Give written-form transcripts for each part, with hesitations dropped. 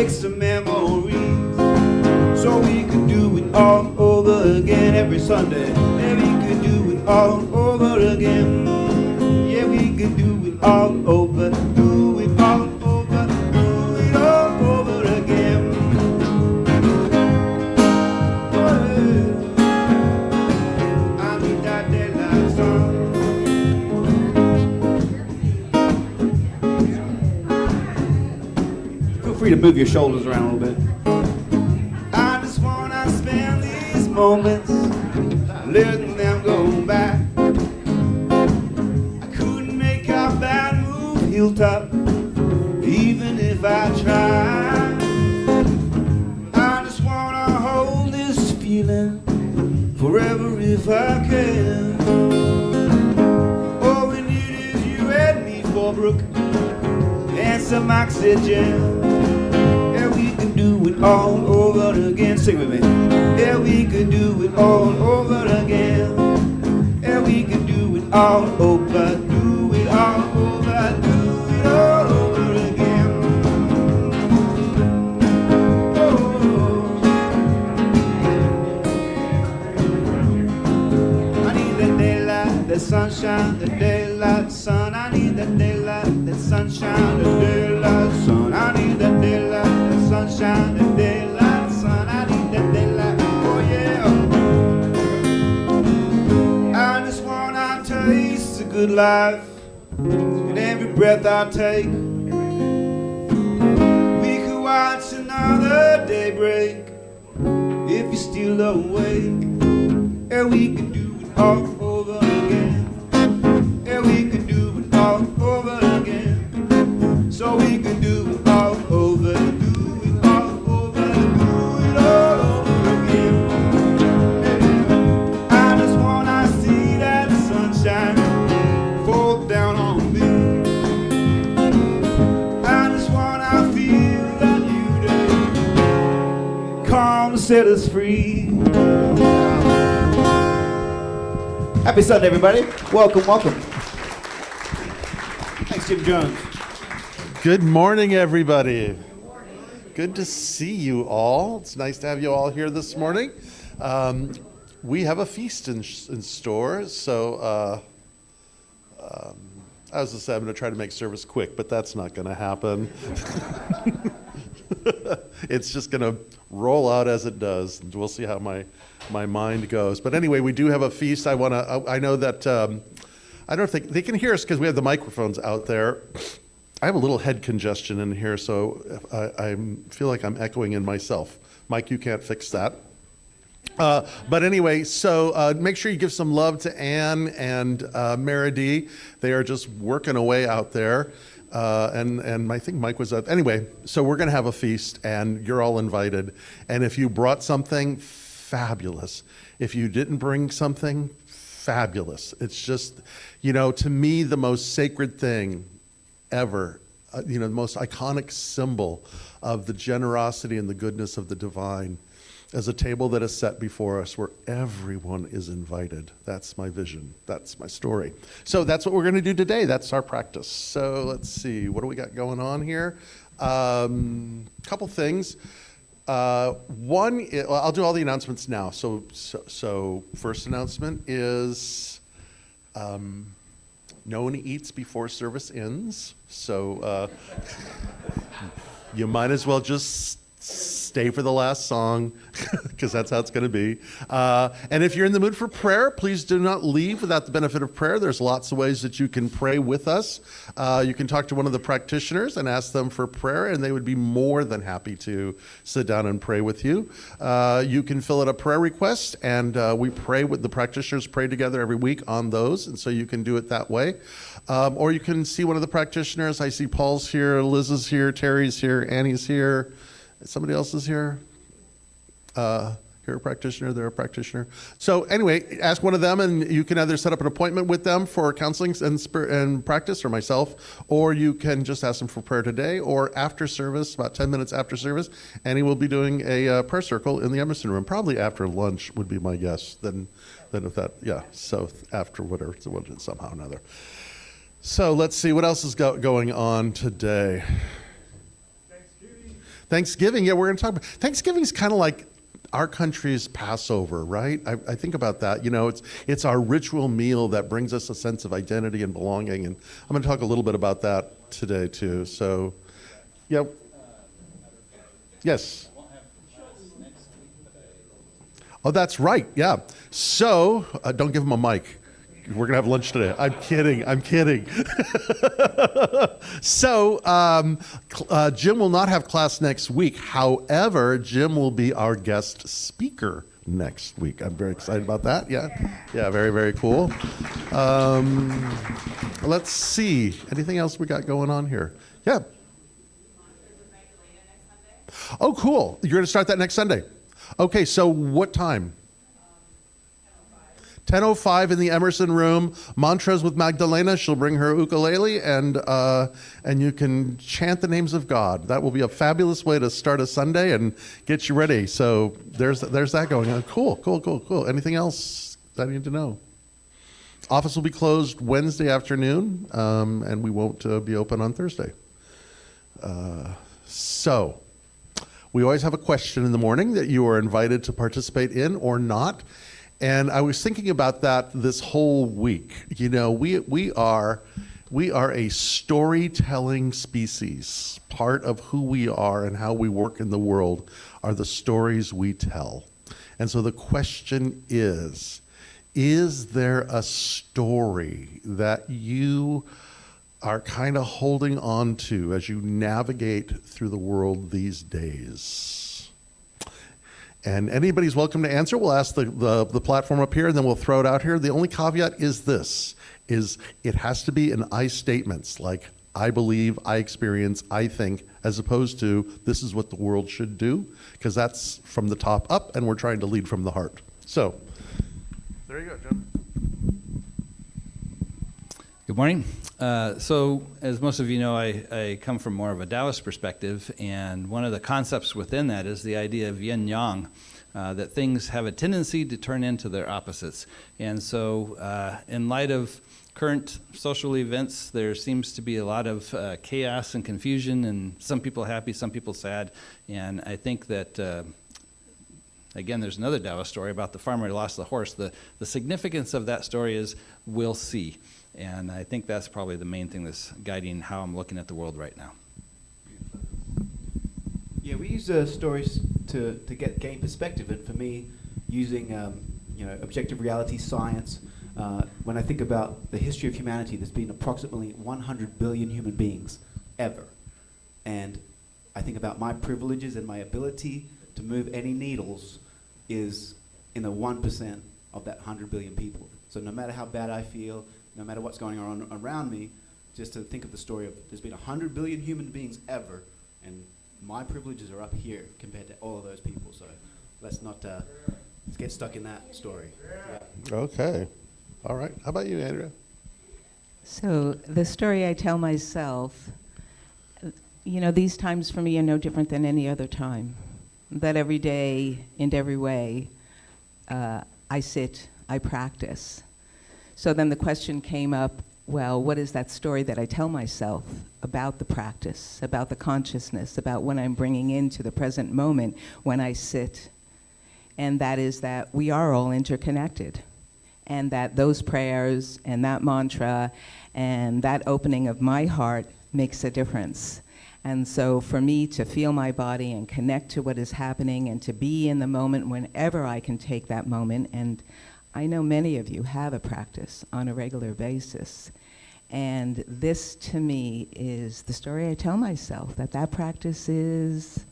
make some memories, so we could do it all over again every Sunday. Yeah, we could do it all over again. Yeah, we could do it all over, do it all over, do it all over again. Oh, yeah. I need that daylight sun. Feel free to move your shoulders around a little bit. I just wanna spend these moments letting them go back. I couldn't make out that move, Hilltop, even if I tried. I just wanna hold this feeling forever if I can. All we need is you and me, Fallbrook, and some oxygen. Yeah, we can do it all over again. Sing with me. Yeah, we can do it all over again. Yeah, we can do it all over, do it all over, do it all over again. Oh, I need the daylight, the sunshine, the daylight, sun. I need the daylight, the sunshine, the daylight, sun. I need the daylight, the sunshine, the daylight, sun. I need the daylight, oh yeah. I just wanna taste a good life in every breath I take. We could watch another daybreak if you're still awake. And we could do it all over again. And we could do it all over again. So we can do it all over, do it all over, do it all over again. I just wanna see that sunshine fall down on me. I just wanna feel that new day come to set us free. Happy Sunday, everybody. Welcome, welcome. Thanks, Jim Jones. Good morning, everybody. Good to see you all. It's nice to have you all here this morning. We have a feast in store, so I was going to say I'm going to try to make service quick, but that's not going to happen. It's just going to roll out as it does, and we'll see how my mind goes. But anyway, we do have a feast. I know that I don't think they can hear us because we have the microphones out there. I have a little head congestion in here, so I feel like I'm echoing in myself. Mike, you can't fix that. But anyway, so make sure you give some love to Ann and Meredith. They are just working away out there. And I think Mike was up. Anyway, so we're going to have a feast, and you're all invited. And if you brought something, fabulous. If you didn't bring something, fabulous. It's just, to me, the most sacred thing ever, the most iconic symbol of the generosity and the goodness of the divine as a table that is set before us where everyone is invited. That's my vision. That's my story. So that's what we're going to do today. That's our practice. So let's see. What do we got going on here? Couple things. One, I'll do all the announcements now. So first announcement is no one eats before service ends. So you might as well just stay for the last song, because that's how it's going to be. And if you're in the mood for prayer, please do not leave without the benefit of prayer. There's lots of ways that you can pray with us. You can talk to one of the practitioners and ask them for prayer, and they would be more than happy to sit down and pray with you. You can fill out a prayer request, and we pray with the practitioners, pray together every week on those, and so you can do it that way. Or you can see one of the practitioners. I see Paul's here, Liz is here, Terry's here, Annie's here. Somebody else is here. Here a practitioner, there a practitioner. So anyway, ask one of them, and you can either set up an appointment with them for counseling and practice, or myself, or you can just ask them for prayer today, or after service, about 10 minutes after service, and he will be doing a prayer circle in the Emerson room, probably after lunch would be my guess. Then if that, yeah, so after whatever, somehow or another. So let's see, what else is going on today? Thanksgiving, yeah, we're going to talk about Thanksgiving is kind of like our country's Passover, right? I think about that. You know, it's our ritual meal that brings us a sense of identity and belonging, and I'm going to talk a little bit about that today too. So, yeah, yes. Oh, that's right. Yeah. So, don't give him a mic. We're going to have lunch today. I'm kidding. So, Jim will not have class next week. However, Jim will be our guest speaker next week. I'm very excited about that. Yeah. Yeah, very, very cool. Let's see. Anything else we got going on here? Yeah. Oh, cool. You're going to start that next Sunday. Okay, so what time? 10:05 in the Emerson room. Mantras with Magdalena. She'll bring her ukulele, and you can chant the names of God. That will be a fabulous way to start a Sunday and get you ready. So there's that going on. Cool. Anything else that I need to know? Office will be closed Wednesday afternoon, and we won't be open on Thursday. So we always have a question in the morning that you are invited to participate in or not. And I was thinking about that this whole week. You know, we are a storytelling species. Part of who we are and how we work in the world are the stories we tell. And so the question is there a story that you are kind of holding on to as you navigate through the world these days? And anybody's welcome to answer. We'll ask the platform up here, and then we'll throw it out here. The only caveat is this, is it has to be in I statements, like I believe, I experience, I think, as opposed to this is what the world should do, because that's from the top up, and we're trying to lead from the heart. So, there you go, John. Good morning. So, as most of you know, I come from more of a Taoist perspective, and one of the concepts within that is the idea of yin-yang, that things have a tendency to turn into their opposites. And so, in light of current social events, there seems to be a lot of chaos and confusion, and some people happy, some people sad. And I think that, again, there's another Taoist story about the farmer who lost the horse. The significance of that story is we'll see. And I think that's probably the main thing that's guiding how I'm looking at the world right now. Yeah, we use stories to gain perspective, and for me, using objective reality, science. When I think about the history of humanity, there's been approximately 100 billion human beings ever, and I think about my privileges and my ability to move any needles is in the 1% of that 100 billion people. So no matter how bad I feel, no matter what's going on around me, just to think of the story of there's been 100 billion human beings ever, and my privileges are up here compared to all of those people. So let's not let's get stuck in that story. Yeah. Okay. All right. How about you, Andrea? So the story I tell myself, these times for me are no different than any other time. That every day, in every way, I sit, I practice. So then the question came up, well, what is that story that I tell myself about the practice, about the consciousness, about when I'm bringing into the present moment when I sit? And that is that we are all interconnected, and that those prayers and that mantra and that opening of my heart makes a difference. And so for me to feel my body and connect to what is happening and to be in the moment whenever I can take that moment, and I know many of you have a practice on a regular basis. And this, to me, is the story I tell myself, that practice is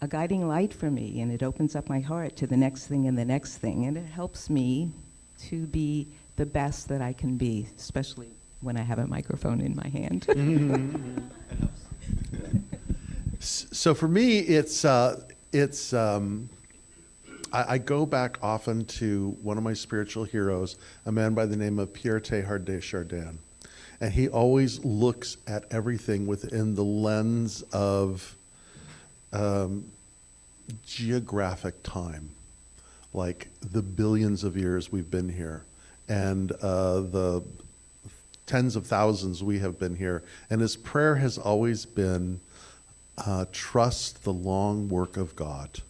a guiding light for me, and it opens up my heart to the next thing and the next thing, and it helps me to be the best that I can be, especially when I have a microphone in my hand. So for me, I go back often to one of my spiritual heroes, a man by the name of Pierre Teilhard de Chardin. And he always looks at everything within the lens of geographic time, like the billions of years we've been here, and the tens of thousands we have been here. And his prayer has always been, trust the long work of God.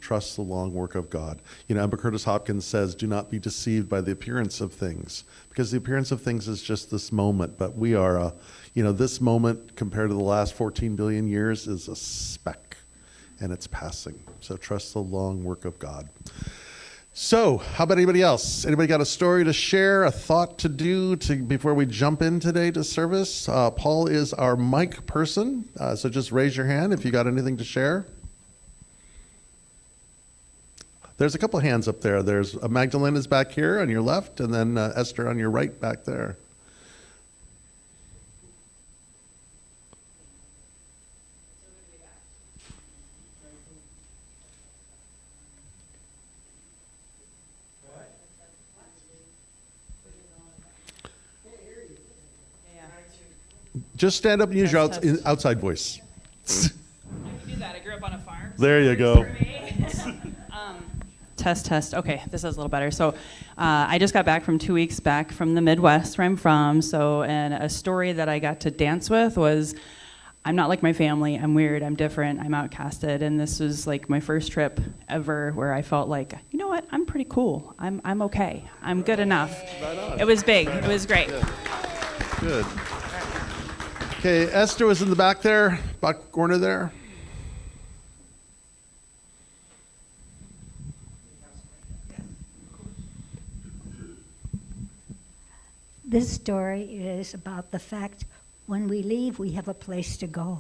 Trust the long work of God. You know, Amber Curtis Hopkins says, do not be deceived by the appearance of things, because the appearance of things is just this moment, but we are, this moment compared to the last 14 billion years is a speck, and it's passing. So trust the long work of God. So, how about anybody else? Anybody got a story to share, a thought to do before we jump in today to service? Paul is our mic person, so just raise your hand if you got anything to share. There's a couple hands up there. There's Magdalena's back here on your left, and then Esther on your right back there. Just stand up and use your outside voice. I can do that. I grew up on a farm. There you go. Test. Okay, this is a little better. So I just got back from 2 weeks back from the Midwest where I'm from. So, and a story that I got to dance with was, I'm not like my family. I'm weird. I'm different. I'm outcasted. And this was like my first trip ever where I felt like, you know what? I'm pretty cool. I'm okay. I'm good enough. Right on. It was big. It was great. Good. Okay, Esther was in the back there, back corner there. This story is about the fact when we leave, we have a place to go.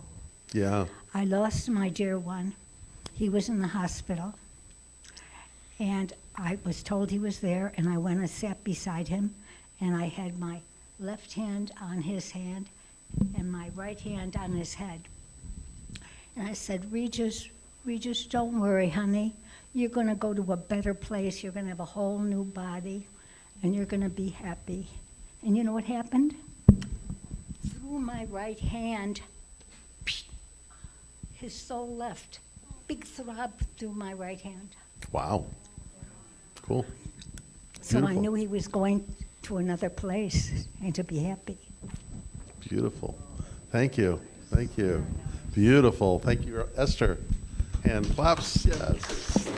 Yeah. I lost my dear one. He was in the hospital. And I was told he was there, and I went and sat beside him, and I had my left hand on his hand and my right hand on his head. And I said, Regis, don't worry, honey. You're going to go to a better place. You're going to have a whole new body, and you're going to be happy. And you know what happened? Through my right hand, his soul left. Big throb through my right hand. Wow. Cool. So I Beautiful. knew he was going to another place and to be happy. Beautiful. Thank you. Thank you. Beautiful. Thank you, Esther. Hand claps. Yes.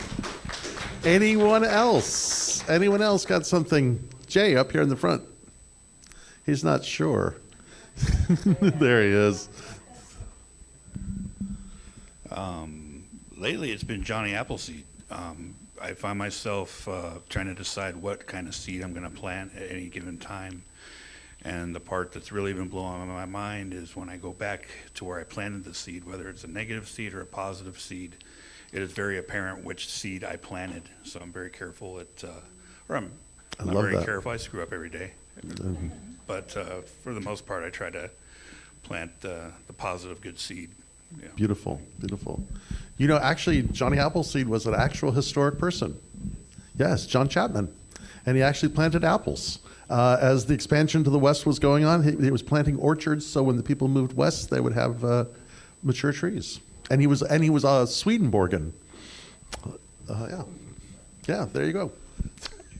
Anyone else? Anyone else got something? Jay, up here in the front. He's not sure. There he is. Lately, it's been Johnny Appleseed. I find myself trying to decide what kind of seed I'm going to plant at any given time. And the part that's really been blowing my mind is when I go back to where I planted the seed, whether it's a negative seed or a positive seed, it is very apparent which seed I planted. So I'm very careful I'm not very careful. I screw up every day. But for the most part, I try to plant the positive, good seed. Yeah. Beautiful. Beautiful. You know, actually, Johnny Appleseed was an actual historic person. Yes, John Chapman. And he actually planted apples. As the expansion to the west was going on, he was planting orchards, so when the people moved west, they would have mature trees. And he was Swedenborgian. Yeah, there you go.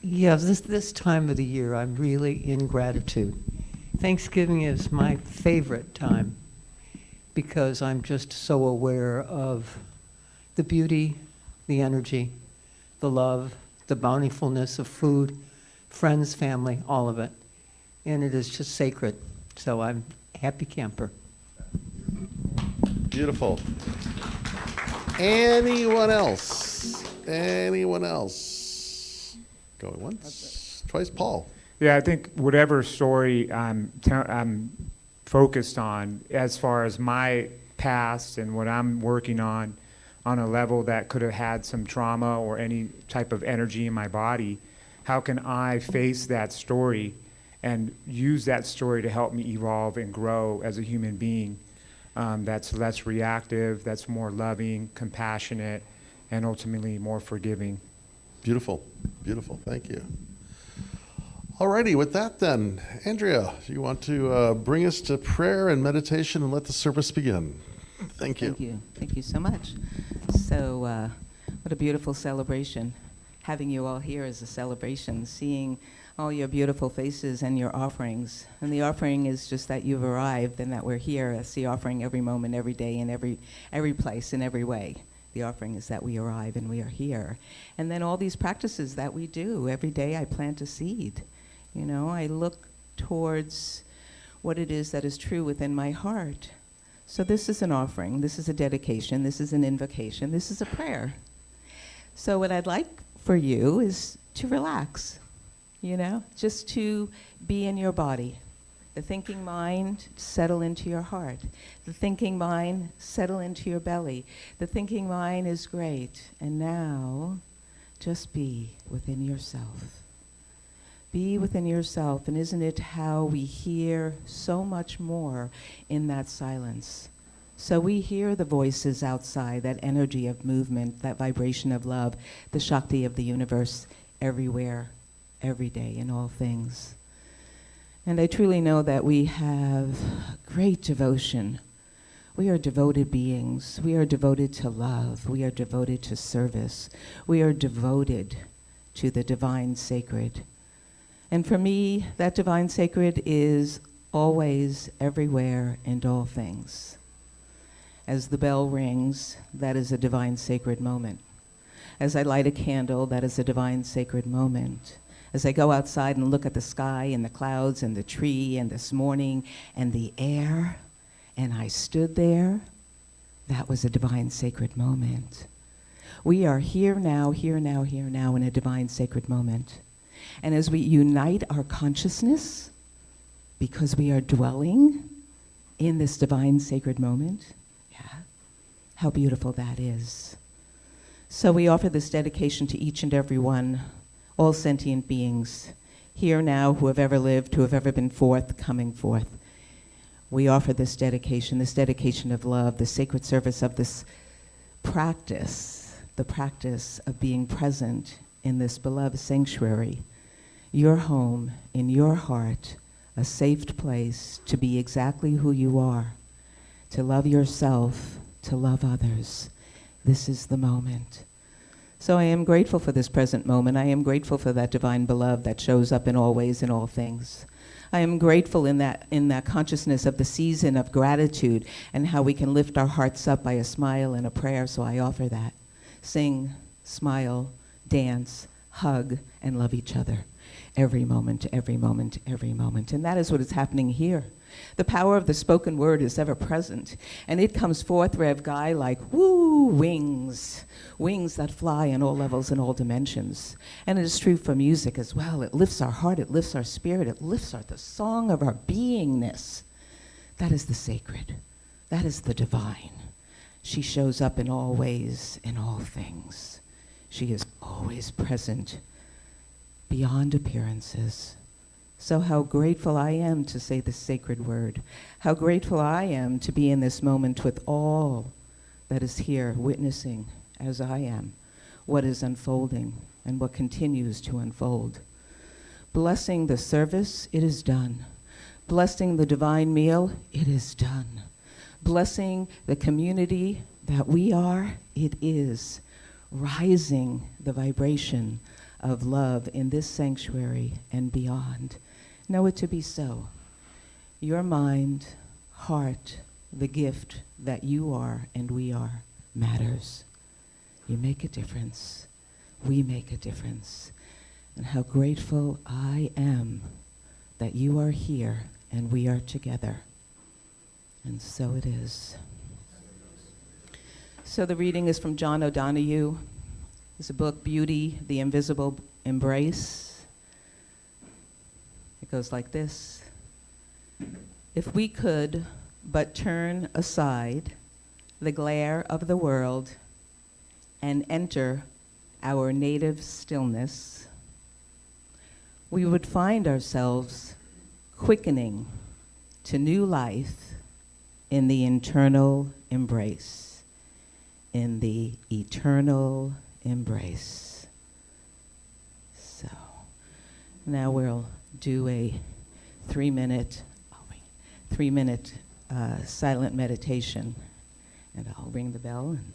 Yeah, this time of the year, I'm really in gratitude. Thanksgiving is my favorite time because I'm just so aware of the beauty, the energy, the love, the bountifulness of food, friends, family, all of it. And it is just sacred. So I'm a happy camper. Beautiful. Anyone else? Anyone else? Going once, twice. Paul. Yeah, I think whatever story I'm focused on, as far as my past and what I'm working on a level that could have had some trauma or any type of energy in my body, how can I face that story and use that story to help me evolve and grow as a human being that's less reactive, that's more loving, compassionate, and ultimately more forgiving. Beautiful. Beautiful. Thank you. Alrighty, with that then, Andrea, you want to bring us to prayer and meditation and let the service begin. Thank you. Thank you. Thank you so much. So what a beautiful celebration. Having you all here is a celebration. Seeing all your beautiful faces and your offerings. And the offering is just that you've arrived and that we're here. That's the offering every moment, every day, in every place, in every way. The offering is that we arrive and we are here. And then all these practices that we do. Every day I plant a seed. You know, I look towards what it is that is true within my heart. So this is an offering. This is a dedication. This is an invocation. This is a prayer. So what I'd like for you is to relax, you know, just to be in your body. The thinking mind, settle into your heart. The thinking mind, settle into your belly. The thinking mind is great. And now, just be within yourself. Be within yourself. And isn't it how we hear so much more in that silence? So we hear the voices outside, that energy of movement, that vibration of love, the Shakti of the universe everywhere, every day, in all things. And I truly know that we have great devotion. We are devoted beings. We are devoted to love. We are devoted to service. We are devoted to the divine sacred. And for me, that divine sacred is always, everywhere, and all things. As the bell rings, that is a divine sacred moment. As I light a candle, that is a divine sacred moment. As I go outside and look at the sky and the clouds and the tree and this morning and the air, and I stood there, that was a divine sacred moment. We are here now, here now, here now in a divine sacred moment. And as we unite our consciousness, because we are dwelling in this divine sacred moment, yeah, how beautiful that is. So we offer this dedication to each and every one, all sentient beings, here now, who have ever lived, who have ever been forth, coming forth. We offer this dedication of love, the sacred service of this practice, the practice of being present in this beloved sanctuary, your home, in your heart, a safe place to be exactly who you are, to love yourself, to love others. This is the moment. So I am grateful for this present moment. I am grateful for that divine beloved that shows up in all ways, in all things. I am grateful in that consciousness of the season of gratitude and how we can lift our hearts up by a smile and a prayer, so I offer that. Sing, smile, dance, hug, and love each other. Every moment, every moment, every moment. And that is what is happening here. The power of the spoken word is ever present, and it comes forth, Rev Guy, like woo, wings that fly in all levels and all dimensions. And it is true for music as well. It lifts our heart, it lifts our spirit, it lifts the song of our beingness. That is the sacred. That is the divine. She shows up in all ways, in all things. She is always present, beyond appearances. So how grateful I am to say this sacred word. How grateful I am to be in this moment with all that is here witnessing, as I am, what is unfolding and what continues to unfold. Blessing the service, it is done. Blessing the divine meal, it is done. Blessing the community that we are, it is. Rising the vibration of love in this sanctuary and beyond. Know it to be so. Your mind, heart, the gift that you are and we are matters. You make a difference. We make a difference. And how grateful I am that you are here and we are together. And so it is. So the reading is from John O'Donohue. It's a book, Beauty, the Invisible Embrace. It goes like this. If we could but turn aside the glare of the world and enter our native stillness, we would find ourselves quickening to new life in the internal embrace, in the eternal embrace. So now we'll do a 3-minute silent meditation, and I'll ring the bell. And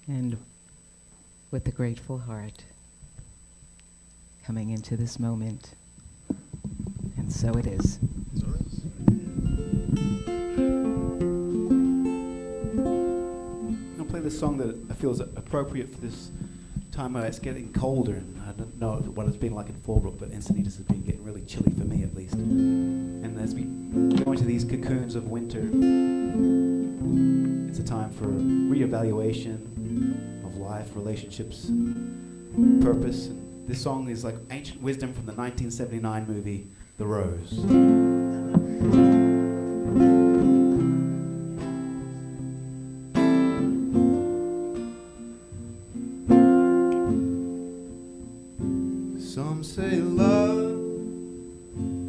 And with a grateful heart, coming into this moment. And so it is. I'll play this song that I feel is appropriate for this time where it's getting colder, and I don't know what it's been like in Fallbrook, but Encinitas has been getting really chilly for me at least. And as we go into these cocoons of winter, it's a time for reevaluation of life, relationships, purpose. And this song is like ancient wisdom from the 1979 movie, The Rose. Some say love,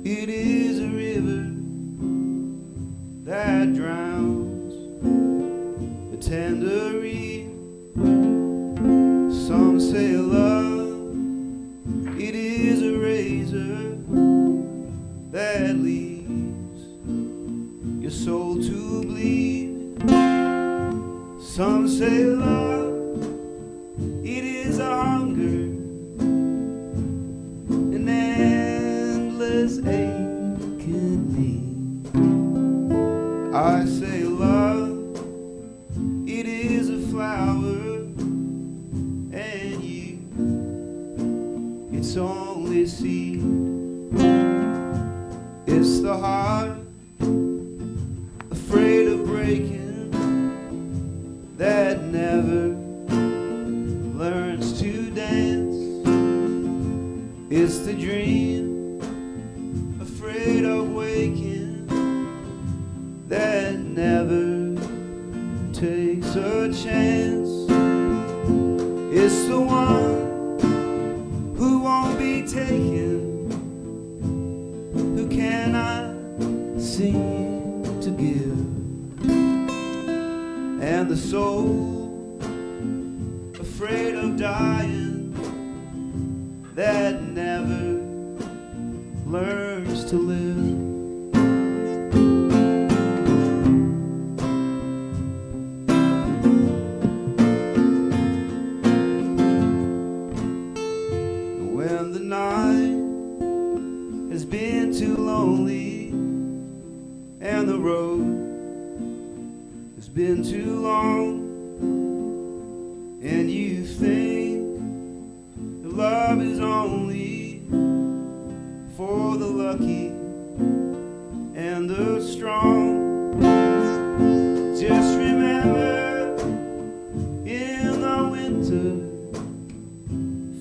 it is a river that drowns the tender reed. Some say love, it is a razor that leaves your soul to bleed. Some say love, it is a hunger, an endless aching need. I say love, it is a flower, and you, it's only seed. It's the heart, afraid of breaking, that never learns to dance. It's the dream, afraid of waking, that never takes a chance. It's the one who won't be taken, who cannot seem to give. And the soul, afraid of dying, that never learns to live. When the night has been too lonely and the road has been too long, and you think that love is only for the lucky and the strong, just remember, in the winter,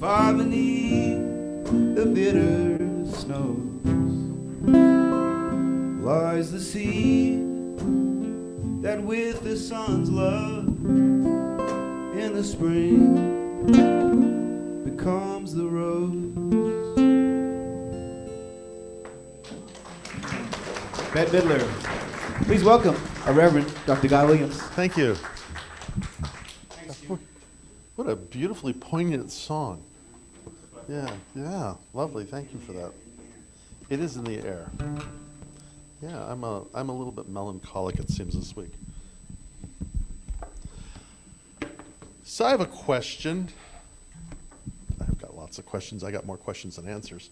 far beneath the bitter snows, lies the seed that with the sun's love in the spring becomes the rose. Bette Midler. Please welcome our Reverend Dr. Guy Williams. Thank you. What a beautifully poignant song. Yeah, lovely. Thank you for that. It is in the air. Yeah, I'm a little bit melancholic, it seems, this week. So I have a question. I've got lots of questions. I got more questions than answers.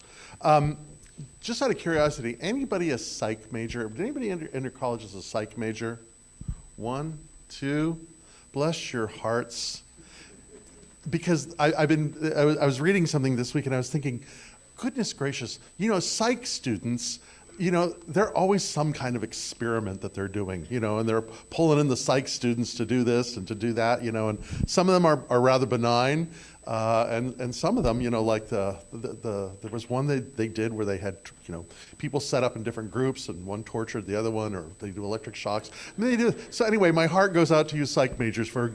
Just out of curiosity, anybody a psych major? Did anybody enter college as a psych major? 1, 2, bless your hearts. Because I was reading something this week and I was thinking, goodness gracious, psych students, they're always some kind of experiment that they're doing, and they're pulling in the psych students to do this and to do that, and some of them are rather benign, and some of them, like there was one they did where they had, people set up in different groups and one tortured the other one, or they do electric shocks. And they do. So anyway, my heart goes out to you psych majors for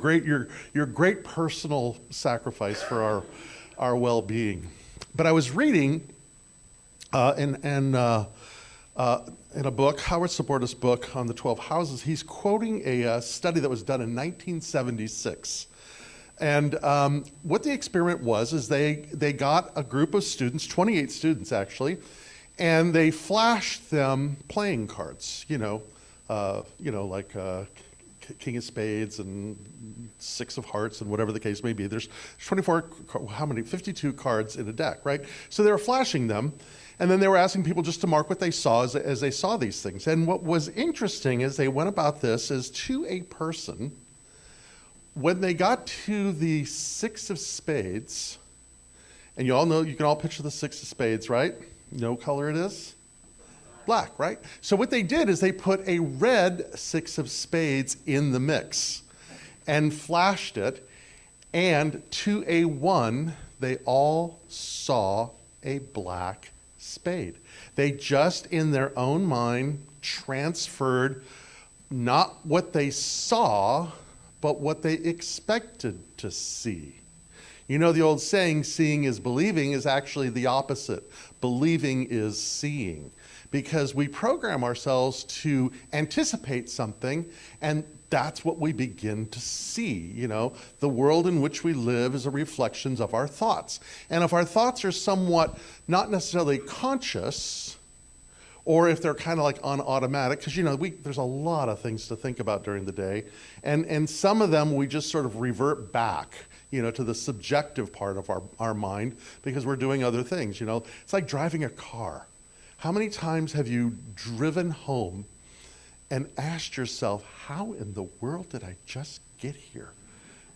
your great personal sacrifice for our well-being. But I was reading in a book, Howard Saborda's book on the 12 houses, he's quoting a study that was done in 1976. And what the experiment was is they got a group of students, 28 students actually, and they flashed them playing cards, like king of spades and six of hearts and whatever the case may be. There's 24, how many? 52 cards in a deck, right? So they were flashing them, and then they were asking people just to mark what they saw as they saw these things. And what was interesting as they went about this is, to a person, when they got to the six of spades, and you all know, you can all picture the six of spades, right? You know what color it is? Black, right? So what they did is they put a red six of spades in the mix and flashed it, and to a one, they all saw a black spade. They just, in their own mind, transferred not what they saw, but what they expected to see. You know the old saying, seeing is believing, is actually the opposite. Believing is seeing. Because we program ourselves to anticipate something, and that's what we begin to see. You know, the world in which we live is a reflection of our thoughts. And if our thoughts are somewhat not necessarily conscious, or if they're kind of like on automatic, because, you know, there's a lot of things to think about during the day, and some of them we just sort of revert back, you know, to the subjective part of our mind, because we're doing other things. You know, it's like driving a car. How many times have you driven home and asked yourself, how in the world did I just get here?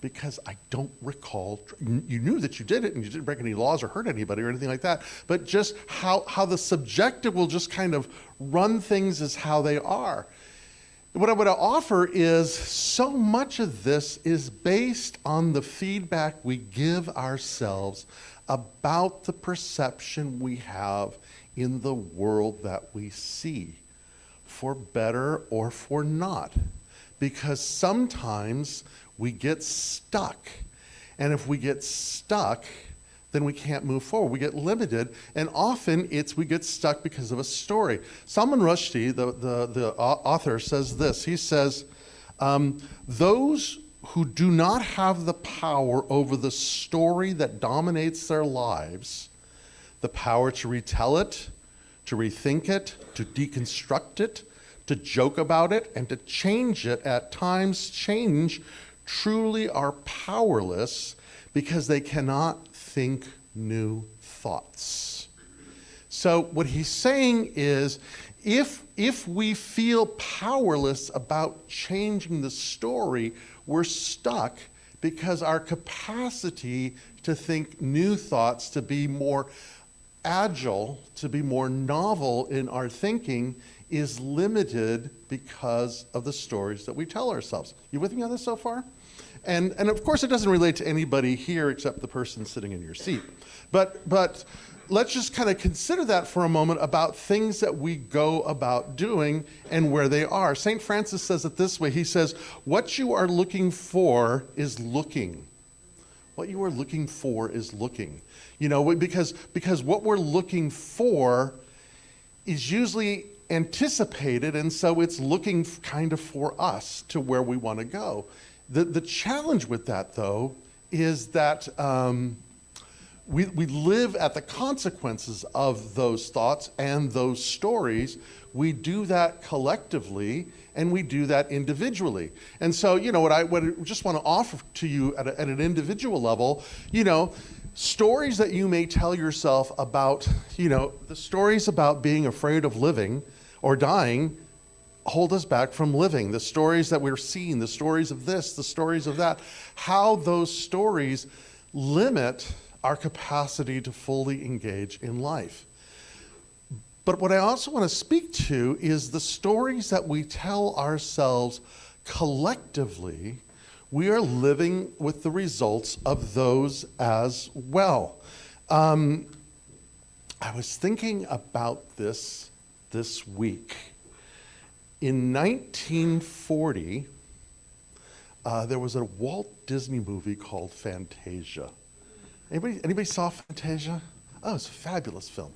Because I don't recall. You knew that you did it and you didn't break any laws or hurt anybody or anything like that, but just how the subjective will just kind of run things as how they are. What I want to offer is, so much of this is based on the feedback we give ourselves about the perception we have in the world that we see, for better or for not. Because sometimes we get stuck. And if we get stuck, then we can't move forward. We get limited. And often we get stuck because of a story. Salman Rushdie, the author, says this. He says, those who do not have the power over the story that dominates their lives, the power to retell it, to rethink it, to deconstruct it, to joke about it, and to change it at times, truly are powerless, because they cannot think new thoughts. So what he's saying is, if we feel powerless about changing the story, we're stuck, because our capacity to think new thoughts, to be more agile, to be more novel in our thinking, is limited because of the stories that we tell ourselves. You with me on this so far? And of course it doesn't relate to anybody here except the person sitting in your seat. But let's just kind of consider that for a moment, about things that we go about doing and where they are. St. Francis says it this way. He says, what you are looking for is looking. What you are looking for is looking. You know, because what we're looking for is usually anticipated, and so it's looking kind of for us to where we want to go. The challenge with that, though, is that we live at the consequences of those thoughts and those stories. We do that collectively, and we do that individually. And so, you know, what I just want to offer to you at an individual level, you know, stories that you may tell yourself about, you know, the stories about being afraid of living or dying hold us back from living. The stories that we're seeing, the stories of this, the stories of that, how those stories limit our capacity to fully engage in life. But what I also want to speak to is the stories that we tell ourselves collectively. We are living with the results of those as well. I was thinking about this week. In 1940, there was a Walt Disney movie called Fantasia. Anybody saw Fantasia? Oh, it's a fabulous film.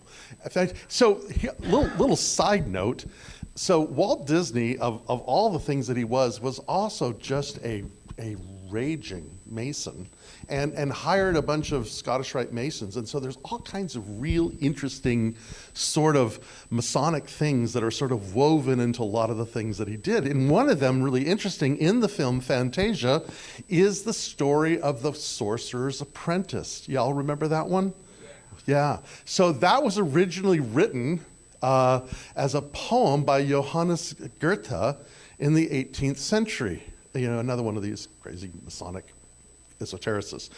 So, little side note. So, Walt Disney, of all the things that he was also just a raging Mason, and hired a bunch of Scottish Rite Masons. And so there's all kinds of real interesting sort of Masonic things that are sort of woven into a lot of the things that he did. And one of them, really interesting, in the film Fantasia, is the story of the Sorcerer's Apprentice. Y'all remember that one? Yeah. So that was originally written as a poem by Johannes Goethe in the 18th century. You know, another one of these crazy Masonic esotericists.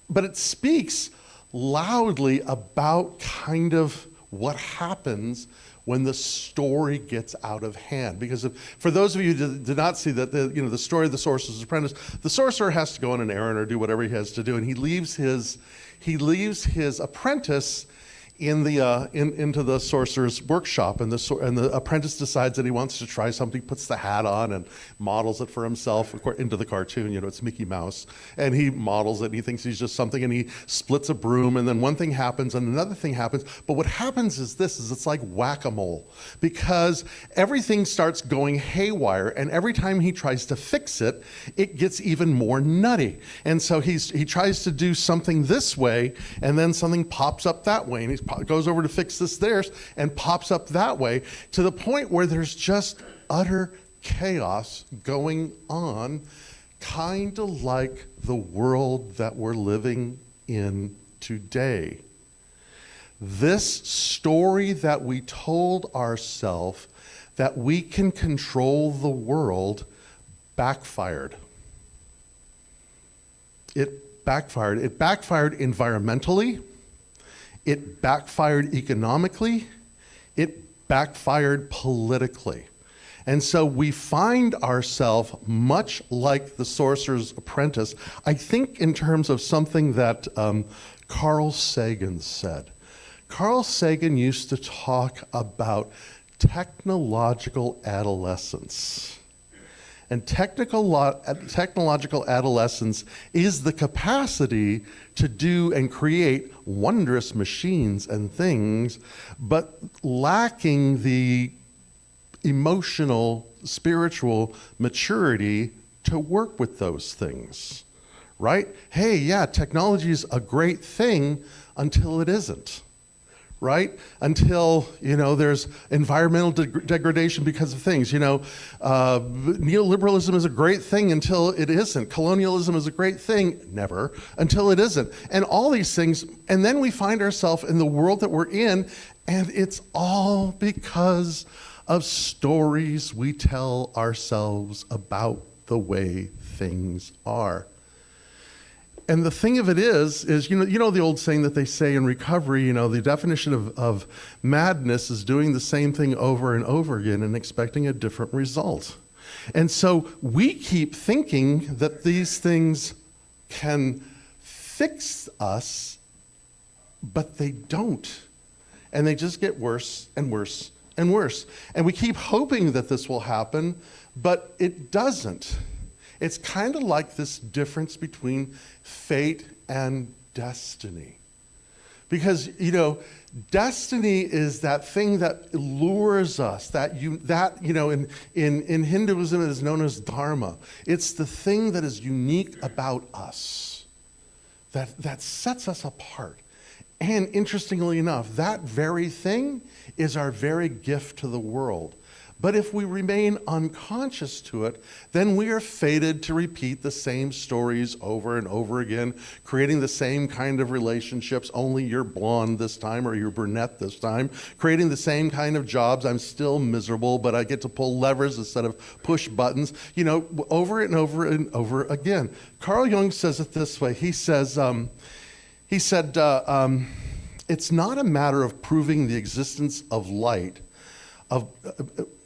But it speaks loudly about kind of what happens when the story gets out of hand. Because for those of you who did not see that, the story of the Sorcerer's Apprentice, the sorcerer has to go on an errand or do whatever he has to do, and he leaves his apprentice into the sorcerer's workshop, and the apprentice decides that he wants to try something, puts the hat on and models it for himself into the cartoon. It's Mickey Mouse, and he models it, and he thinks he's just something, and he splits a broom, and then one thing happens and another thing happens. But what happens is it's like whack-a-mole, because everything starts going haywire, and every time he tries to fix it, it gets even more nutty. And so he tries to do something this way, and then something pops up that way, and he goes over to fix this there and pops up that way, to the point where there's just utter chaos going on, kind of like the world that we're living in today. This story that we told ourselves that we can control the world backfired. It backfired. It backfired environmentally. It backfired economically. It backfired politically. And so we find ourselves much like the Sorcerer's Apprentice, I think, in terms of something that Carl Sagan said. Carl Sagan used to talk about technological adolescence. And technological adolescence is the capacity to do and create wondrous machines and things, but lacking the emotional, spiritual maturity to work with those things, right? Hey, yeah, technology is a great thing until it isn't. Right? Until, there's environmental degradation because of things. Neoliberalism is a great thing until it isn't. Colonialism is a great thing, never, until it isn't. And all these things, and then we find ourselves in the world that we're in, and it's all because of stories we tell ourselves about the way things are. And the thing of it is the old saying that they say in recovery, the definition of madness is doing the same thing over and over again and expecting a different result. And so we keep thinking that these things can fix us, but they don't. And they just get worse and worse and worse. And we keep hoping that this will happen, but it doesn't. It's kind of like this difference between fate and destiny. Because, destiny is that thing that lures us, in Hinduism it is known as dharma. It's the thing that is unique about us, that sets us apart. And interestingly enough, that very thing is our very gift to the world. But if we remain unconscious to it, then we are fated to repeat the same stories over and over again, creating the same kind of relationships, only you're blonde this time or you're brunette this time, creating the same kind of jobs. I'm still miserable, but I get to pull levers instead of push buttons, over and over and over again. Carl Jung says it this way. He said, it's not a matter of proving the existence of light,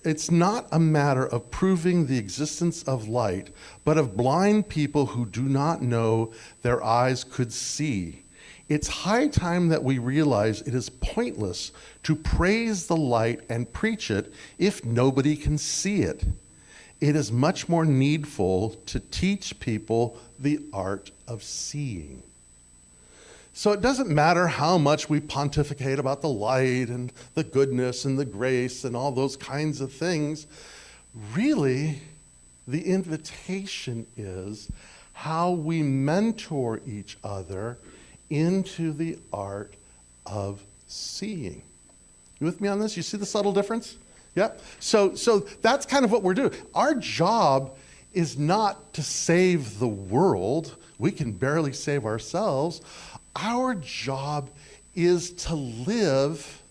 it's not a matter of proving the existence of light, but of blind people who do not know their eyes could see. It's high time that we realize it is pointless to praise the light and preach it if nobody can see it. It is much more needful to teach people the art of seeing. So it doesn't matter how much we pontificate about the light and the goodness and the grace and all those kinds of things. Really, the invitation is, how we mentor each other into the art of seeing. You with me on this? You see the subtle difference? Yeah. So that's kind of what we're doing. Our job is not to save the world. We can barely save ourselves. Our job is to live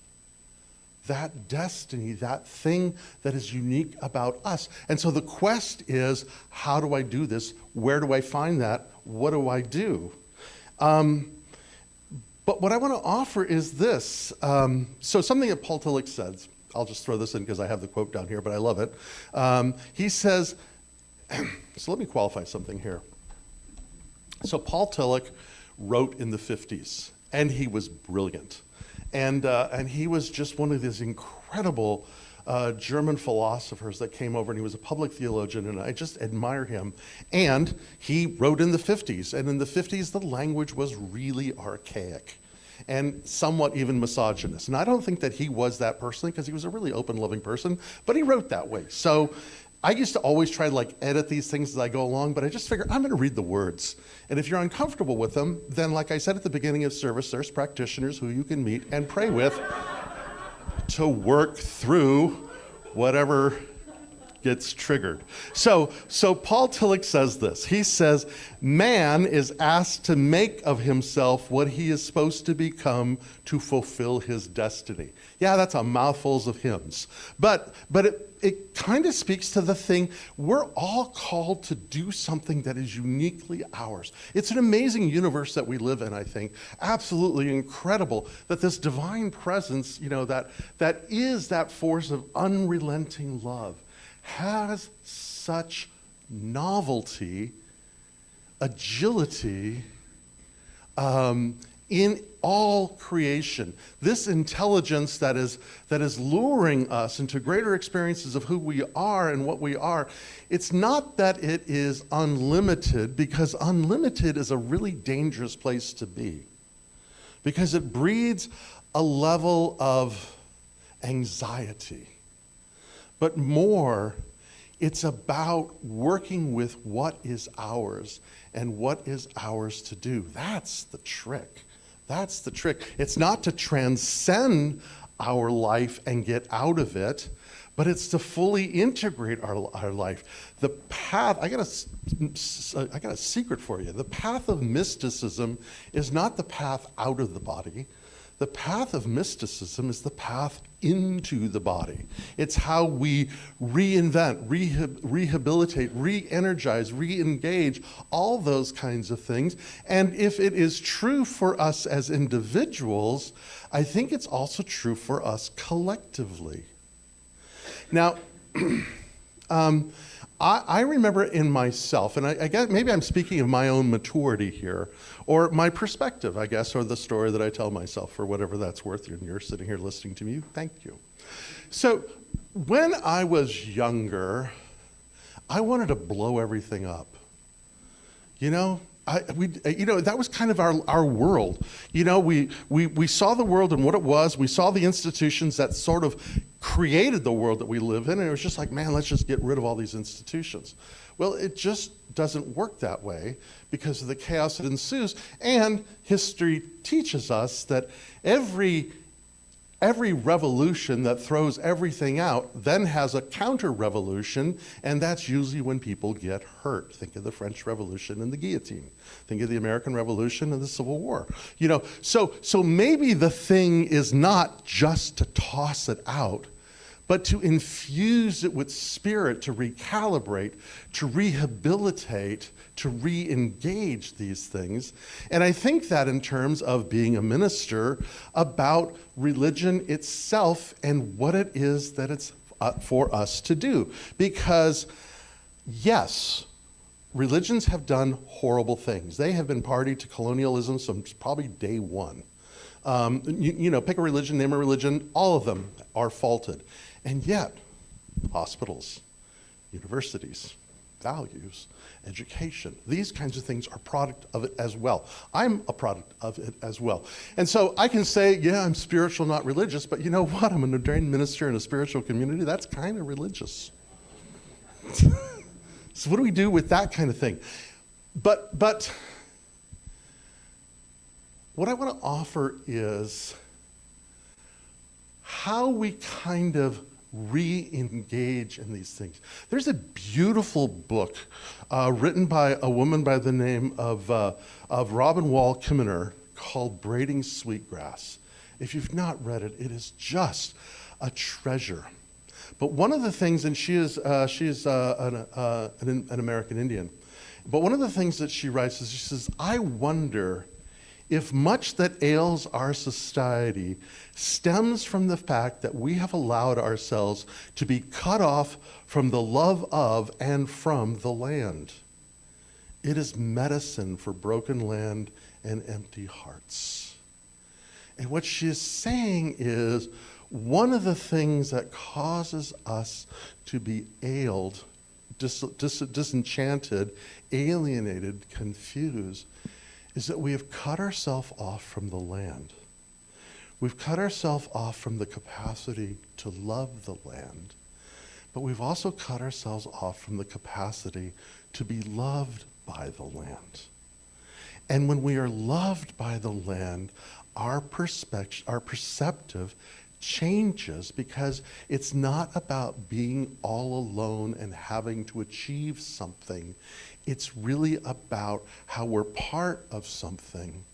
that destiny, that thing that is unique about us. And so the quest is, how do I do this? Where do I find that? What do I do? But what I want to offer is this. So something that Paul Tillich says, I'll just throw this in because I have the quote down here, but I love it. He says, so let me qualify something here. So Paul Tillich wrote in the 50s, and he was brilliant. And he was just one of these incredible German philosophers that came over, and he was a public theologian, and I just admire him. And he wrote in the 50s, and in the 50s the language was really archaic and somewhat even misogynist. And I don't think that he was that person, because he was a really open, loving person, but he wrote that way. So I used to always try to edit these things as I go along, but I just figured I'm going to read the words. And if you're uncomfortable with them, then like I said at the beginning of service, there's practitioners who you can meet and pray with to work through whatever gets triggered. So Paul Tillich says this. He says, man is asked to make of himself what he is supposed to become to fulfill his destiny. Yeah, that's a mouthful of hymns. But it kind of speaks to the thing, we're all called to do something that is uniquely ours. It's an amazing universe that we live in, I think. Absolutely incredible that this divine presence, that is that force of unrelenting love, has such novelty, agility, in all creation. This intelligence that is luring us into greater experiences of who we are and what we are, it's not that it is unlimited, because unlimited is a really dangerous place to be, because it breeds a level of anxiety. But more, it's about working with what is ours and what is ours to do. That's the trick. That's the trick. It's not to transcend our life and get out of it, but it's to fully integrate our life. The path, I got a secret for you. The path of mysticism is not the path out of the body. The path of mysticism is the path into the body. It's how we reinvent, rehabilitate, re-energize, re-engage, all those kinds of things. And if it is true for us as individuals, I think it's also true for us collectively. Now, I remember in myself, and I guess maybe I'm speaking of my own maturity here, or my perspective, I guess, or the story that I tell myself, for whatever that's worth. You're sitting here listening to me. Thank you. So when I was younger, I wanted to blow everything up. That was kind of our world. We saw the world and what it was. We saw the institutions that sort of created the world that we live in, and it was just like, man, let's just get rid of all these institutions. Well, it just doesn't work that way because of the chaos that ensues. And history teaches us that every revolution that throws everything out then has a counter-revolution, and that's usually when people get hurt. Think of the French Revolution and the guillotine. Think of the American Revolution and the Civil War. So maybe the thing is not just to toss it out, but to infuse it with spirit, to recalibrate, to rehabilitate, to re-engage these things. And I think that in terms of being a minister, about religion itself and what it is that it's for us to do. Because, yes, religions have done horrible things. They have been party to colonialism since probably day one. Pick a religion, name a religion, all of them are faulted. And yet, hospitals, universities, values, education, these kinds of things are product of it as well. I'm a product of it as well. And so I can say, yeah, I'm spiritual, not religious, but you know what? I'm an ordained minister in a spiritual community. That's kind of religious. So what do we do with that kind of thing? But what I want to offer is how we kind of re-engage in these things. There's a beautiful book written by a woman by the name of Robin Wall Kimmerer called Braiding Sweetgrass. If you've not read it, it is just a treasure. But one of the things, and she's an American Indian, but one of the things that she writes is she says, I wonder if much that ails our society stems from the fact that we have allowed ourselves to be cut off from the love of and from the land. It is medicine for broken land and empty hearts. And what she is saying is, one of the things that causes us to be ailed, disenchanted, alienated, confused, is that we have cut ourselves off from the land. We've cut ourselves off from the capacity to love the land, but we've also cut ourselves off from the capacity to be loved by the land. And when we are loved by the land, our perceptive changes, because it's not about being all alone and having to achieve something. It's really about how we're part of something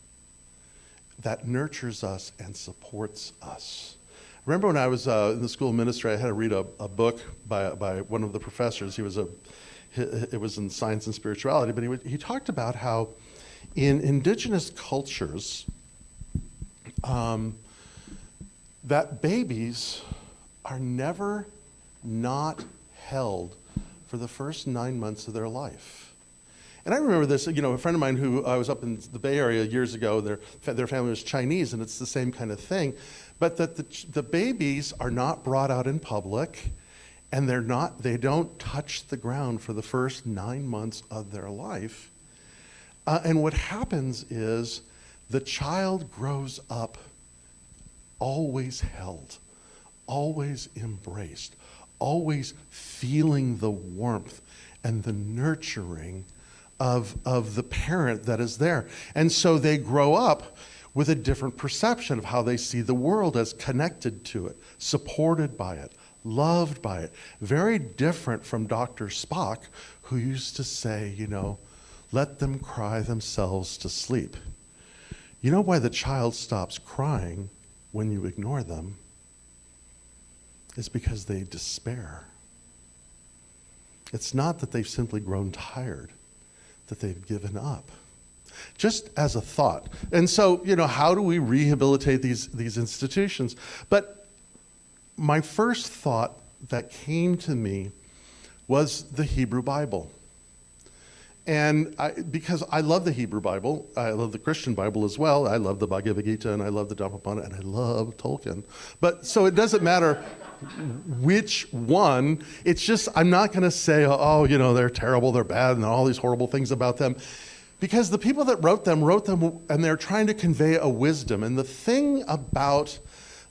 that nurtures us and supports us. I remember when I was in the school of ministry, I had to read a book by one of the professors. It was in science and spirituality, but he talked about how in indigenous cultures, that babies are never not held for the first 9 months of their life. And I remember this, a friend of mine who I was up in the Bay Area years ago, their family was Chinese, and it's the same kind of thing, but that the babies are not brought out in public, and they don't touch the ground for the first 9 months of their life. And what happens is the child grows up always held, always embraced, always feeling the warmth and the nurturing of the parent that is there. And so they grow up with a different perception of how they see the world, as connected to it, supported by it, loved by it. Very different from Dr. Spock, who used to say, let them cry themselves to sleep. You know why the child stops crying when you ignore them? It's because they despair. It's not that they've simply grown tired, that they've given up. Just as a thought. And so, how do we rehabilitate these institutions? But my first thought that came to me was the Hebrew Bible. And because I love the Hebrew Bible, I love the Christian Bible as well. I love the Bhagavad Gita, and I love the Dhammapada, and I love Tolkien. But so it doesn't matter which one. It's just, I'm not going to say, they're terrible, they're bad, and all these horrible things about them. Because the people that wrote them, and they're trying to convey a wisdom. And the thing about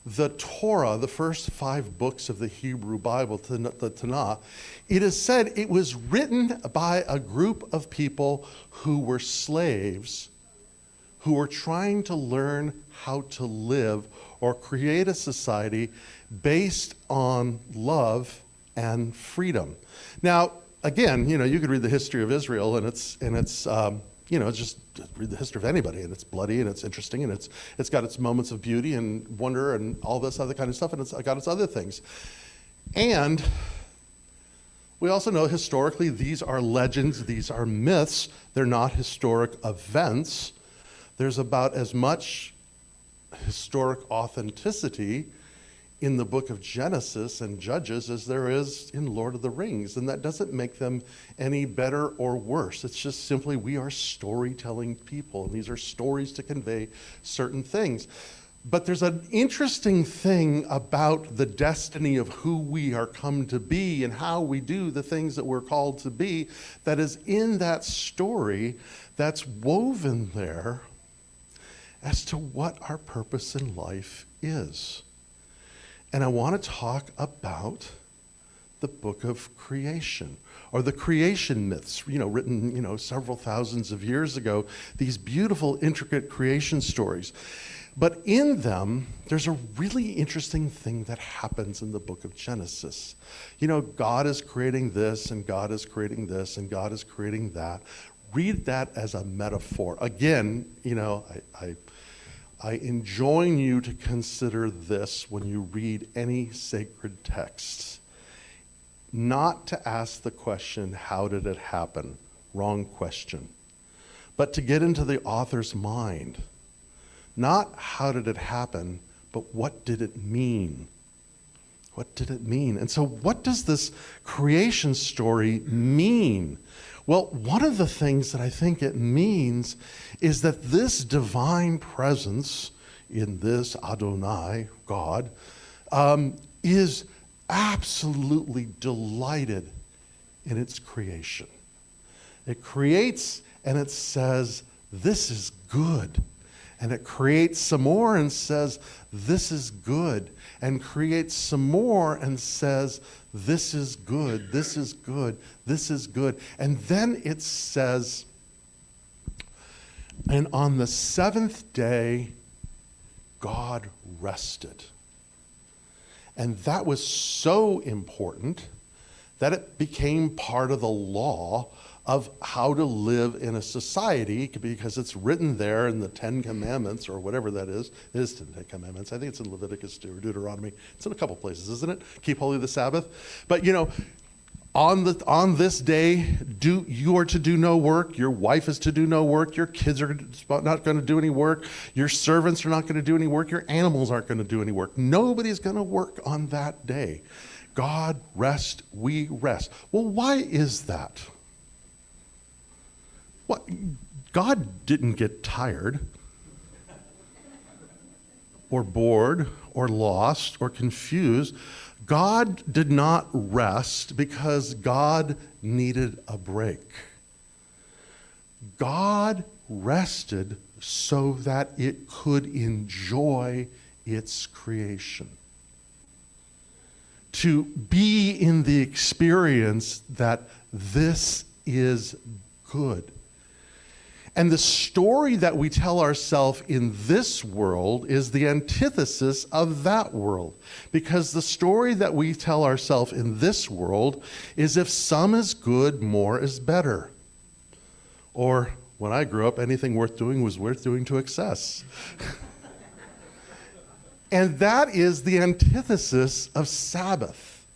the Torah, the first 5 books of the Hebrew Bible, the Tanakh, it is said it was written by a group of people who were slaves, who were trying to learn how to live or create a society based on love and freedom. Now, again, you could read the history of Israel, and it's just read the history of anybody, and it's bloody, and it's interesting, and it's got its moments of beauty and wonder and all this other kind of stuff, and it's got its other things. And we also know historically these are legends, these are myths, they're not historic events. There's about as much historic authenticity in the book of Genesis and Judges as there is in Lord of the Rings, and that doesn't make them any better or worse. It's just simply we are storytelling people, and these are stories to convey certain things. But there's an interesting thing about the destiny of who we are come to be and how we do the things that we're called to be that is in that story that's woven there as to what our purpose in life is. And I want to talk about the book of creation, or the creation myths, written, several thousands of years ago, these beautiful, intricate creation stories. But in them, there's a really interesting thing that happens in the book of Genesis. God is creating this, and God is creating this, and God is creating that. Read that as a metaphor. Again, I enjoin you to consider this when you read any sacred text. Not to ask the question, how did it happen? Wrong question. But to get into the author's mind. Not how did it happen, but what did it mean? What did it mean? And so what does this creation story mean? Well, one of the things that I think it means is that this divine presence in this Adonai, God, is absolutely delighted in its creation. It creates and it says, this is good. And it creates some more and says, this is good. And creates some more and says, this is good, this is good, this is good. And then it says, and on the seventh day, God rested. And that was so important that it became part of the law of how to live in a society, because it's written there in the Ten Commandments, or whatever that is. It is in the Ten Commandments. I think it's in Leviticus or Deuteronomy. It's in a couple places, isn't it? Keep holy the Sabbath. But on this day, you are to do no work. Your wife is to do no work. Your kids are not going to do any work. Your servants are not going to do any work. Your animals aren't going to do any work. Nobody's going to work on that day. God rest, we rest. Well, why is that? What? God didn't get tired or bored or lost or confused. God did not rest because God needed a break. God rested so that it could enjoy its creation. To be in the experience that this is good. And the story that we tell ourselves in this world is the antithesis of that world. Because the story that we tell ourselves in this world is if some is good, more is better. Or, when I grew up, anything worth doing was worth doing to excess. And that is the antithesis of Sabbath.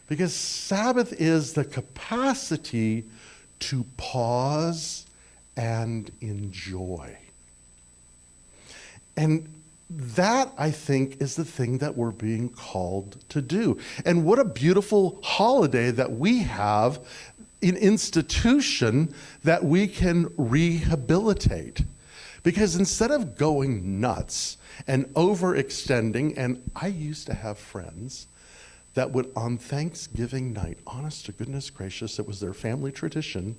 Because Sabbath is the capacity to pause and enjoy. And that, I think, is the thing that we're being called to do. And what a beautiful holiday that we have, an institution that we can rehabilitate. Because instead of going nuts and overextending, and I used to have friends that would, on Thanksgiving night, honest to goodness gracious, it was their family tradition,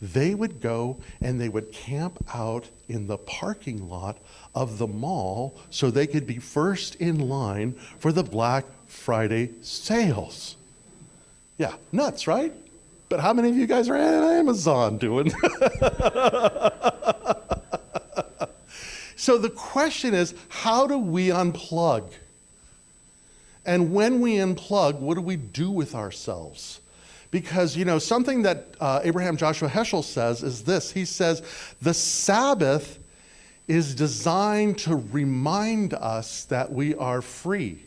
they would go and they would camp out in the parking lot of the mall so they could be first in line for the Black Friday sales. Yeah, nuts, right? But how many of you guys are at Amazon doing? So the question is, how do we unplug? And when we unplug, what do we do with ourselves? Because, something that Abraham Joshua Heschel says is this. He says, the Sabbath is designed to remind us that we are free.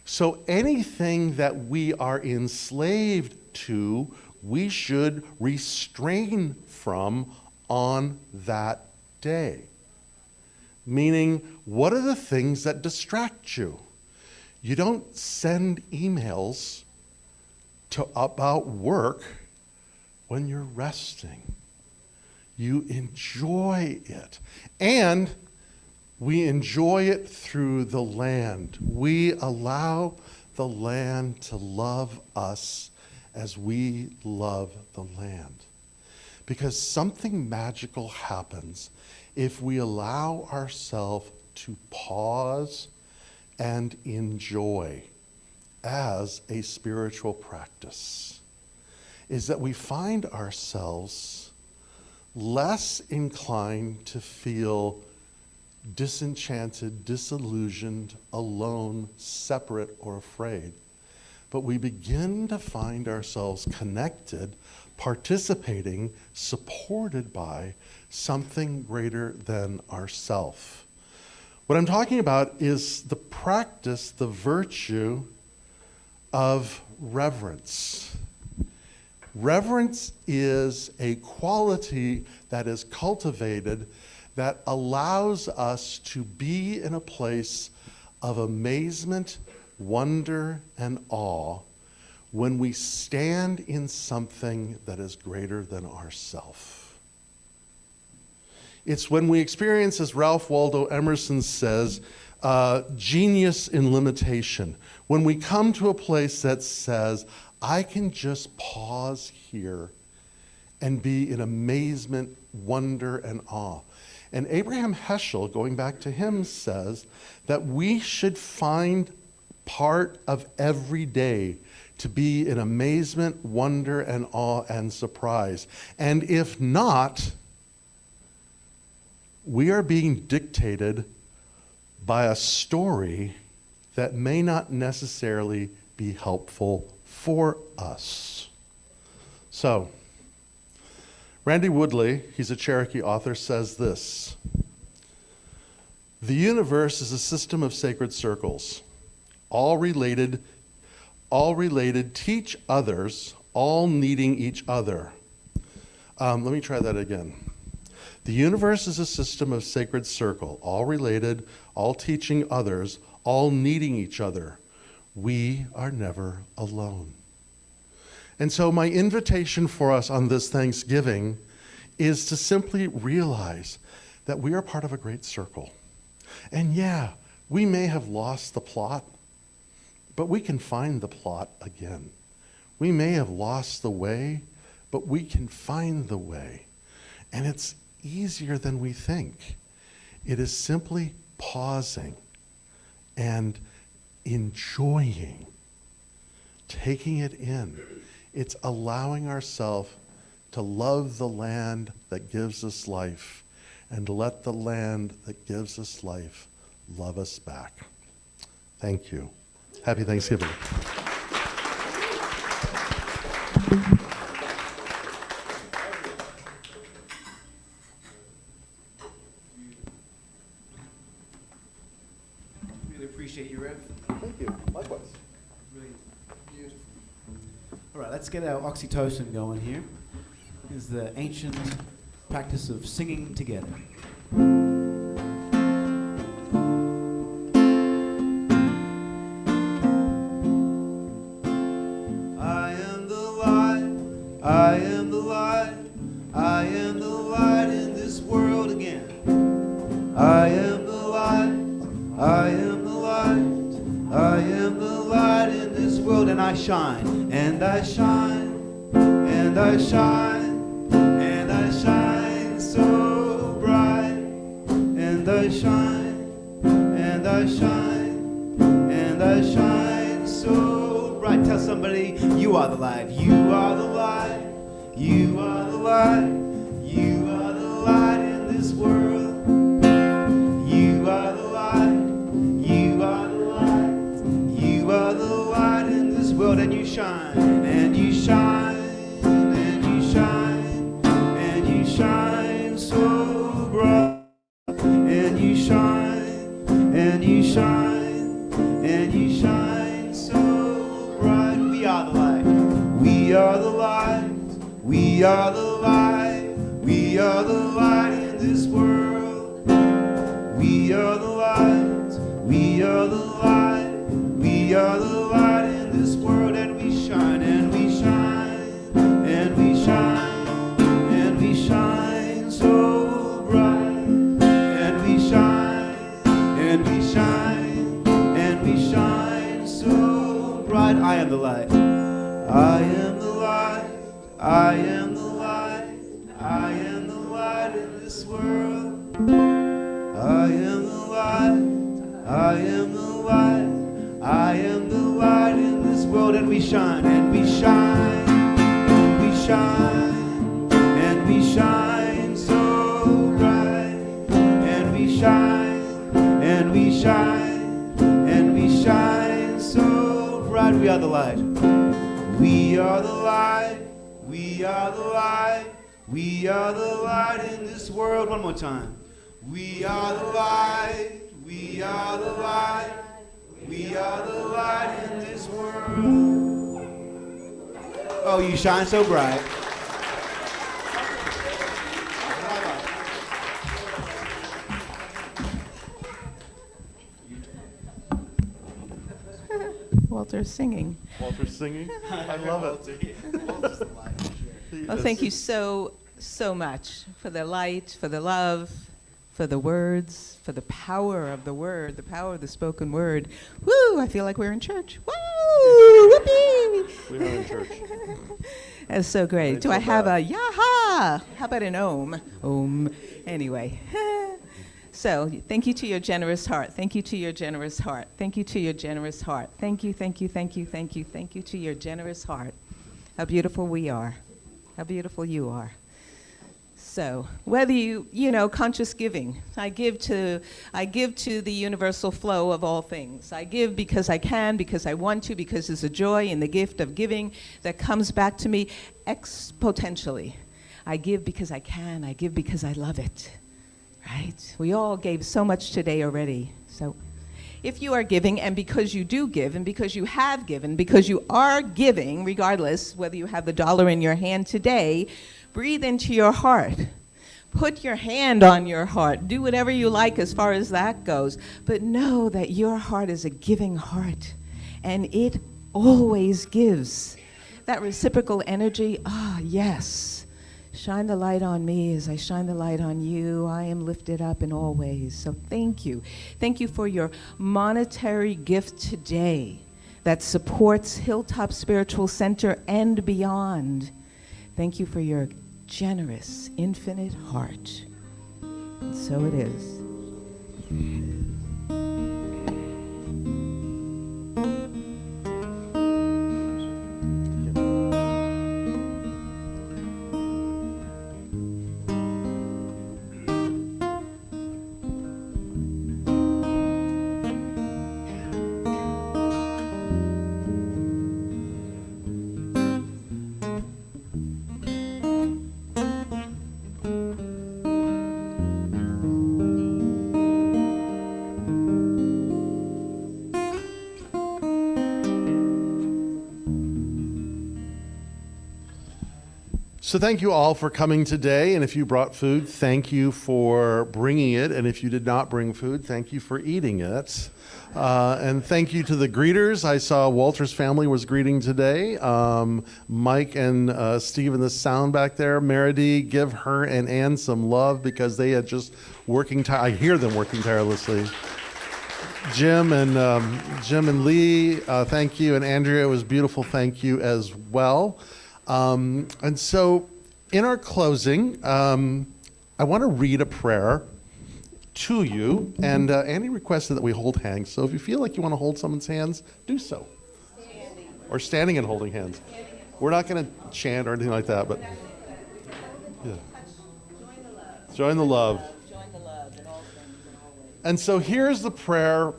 So anything that we are enslaved to, we should restrain from on that day. Meaning, what are the things that distract you? You don't send emails about work when you're resting. You enjoy it. And we enjoy it through the land. We allow the land to love us as we love the land. Because something magical happens if we allow ourselves to pause and enjoy as a spiritual practice is that we find ourselves less inclined to feel disenchanted, disillusioned, alone, separate, or afraid. But we begin to find ourselves connected, participating, supported by something greater than ourself. What I'm talking about is the practice, the virtue of reverence. Reverence is a quality that is cultivated that allows us to be in a place of amazement, wonder, and awe when we stand in something that is greater than ourself. It's when we experience, as Ralph Waldo Emerson says, genius in limitation. When we come to a place that says, I can just pause here and be in amazement, wonder, and awe. And Abraham Heschel, going back to him, says that we should find part of every day to be in amazement, wonder, and awe and surprise. And if not, we are being dictated by a story that may not necessarily be helpful for us. So, Randy Woodley, he's a Cherokee author, says this: the universe is a system of sacred circles, all related, teach others, all needing each other. Let me try that again. The universe is a system of sacred circle, all related, all teaching others, all needing each other. We are never alone. And so my invitation for us on this Thanksgiving is to simply realize that we are part of a great circle. And yeah, we may have lost the plot, but we can find the plot again. We may have lost the way, but we can find the way. And it's easier than we think. It is simply pausing and enjoying, taking it in. It's allowing ourselves to love the land that gives us life and to let the land that gives us life love us back. Thank you. Happy Thanksgiving. Really appreciate you, Rev. Thank you. Likewise. Really beautiful. All right, let's get our oxytocin going here. This is the ancient practice of singing together. I am the light, I am the light, I am the light in this world again. I am the light, I am the light, I am the light in this world, and I shine, and I shine, and I shine, and I shine so bright, and I shine, and I shine, and I shine so bright. Tell somebody, you are the light, you are the light, you are the light, you are the light in this world. You are the light, you are the light, you are the light in this world, and you shine, and you shine, and you shine, and you shine so bright, and you shine, and you shine, and you shine so bright. We are the light, we are the light, we are the light, we are the light in this world. We are the light, we are the light, we are the light in this world, and we shine, and we shine, and we shine, and we shine so bright, and we shine, and we shine, and we shine so bright. I am the light, I am the light, I am the light, I am the light in this world. I am the light, I am the light, I am the light in shine, and we shine, and we shine, and we shine so bright, and we shine, and we shine, and we shine so bright. We are the light. We are the light. We are the light. We are the light in this world. One more time. We are the light. We are the light. We are the light in this world. Oh, you shine so bright. Walter's singing. Walter's singing. I love it. Well, thank you so much for the light, for the love, for the words, for the power of the word, the power of the spoken word. Woo! I feel like we're in church. Woo! Whoopee! We are in church. That's so great. It's Do so I have bad. a yaha? How about an om? Om. Anyway. So thank you to your generous heart. Thank you to your generous heart. Thank you to your generous heart. Thank you, thank you, thank you, thank you, thank you to your generous heart. How beautiful we are. How beautiful you are. So whether conscious giving, I give to the universal flow of all things. I give because I can, because I want to, because there's a joy in the gift of giving that comes back to me exponentially. I give because I can. I give because I love it. Right? We all gave so much today already. So if you are giving, and because you do give, and because you have given, because you are giving, regardless whether you have the dollar in your hand today, breathe into your heart. Put your hand on your heart. Do whatever you like as far as that goes. But know that your heart is a giving heart, and it always gives. That reciprocal energy, yes. Shine the light on me as I shine the light on you. I am lifted up in all ways. So thank you. Thank you for your monetary gift today that supports Hilltop Spiritual Center and beyond. Thank you for your generous, infinite heart. And so it is. So thank you all for coming today, and if you brought food, thank you for bringing it, and if you did not bring food, thank you for eating it. And thank you to the greeters. I saw Walter's family was greeting today. Mike and Steve in the sound back there. Meredith, give her and Ann some love because they had just I hear them working tirelessly. Jim and Lee, thank you, and Andrea, it was beautiful. Thank you as well. And so in our closing, I want to read a prayer to you. And Annie requested that we hold hands. So if you feel like you want to hold someone's hands, do so. Standing. Or standing and holding hands. We're not going to chant or anything like that, but yeah. Join the love. Join the love in all things and all ways. And so here's the prayer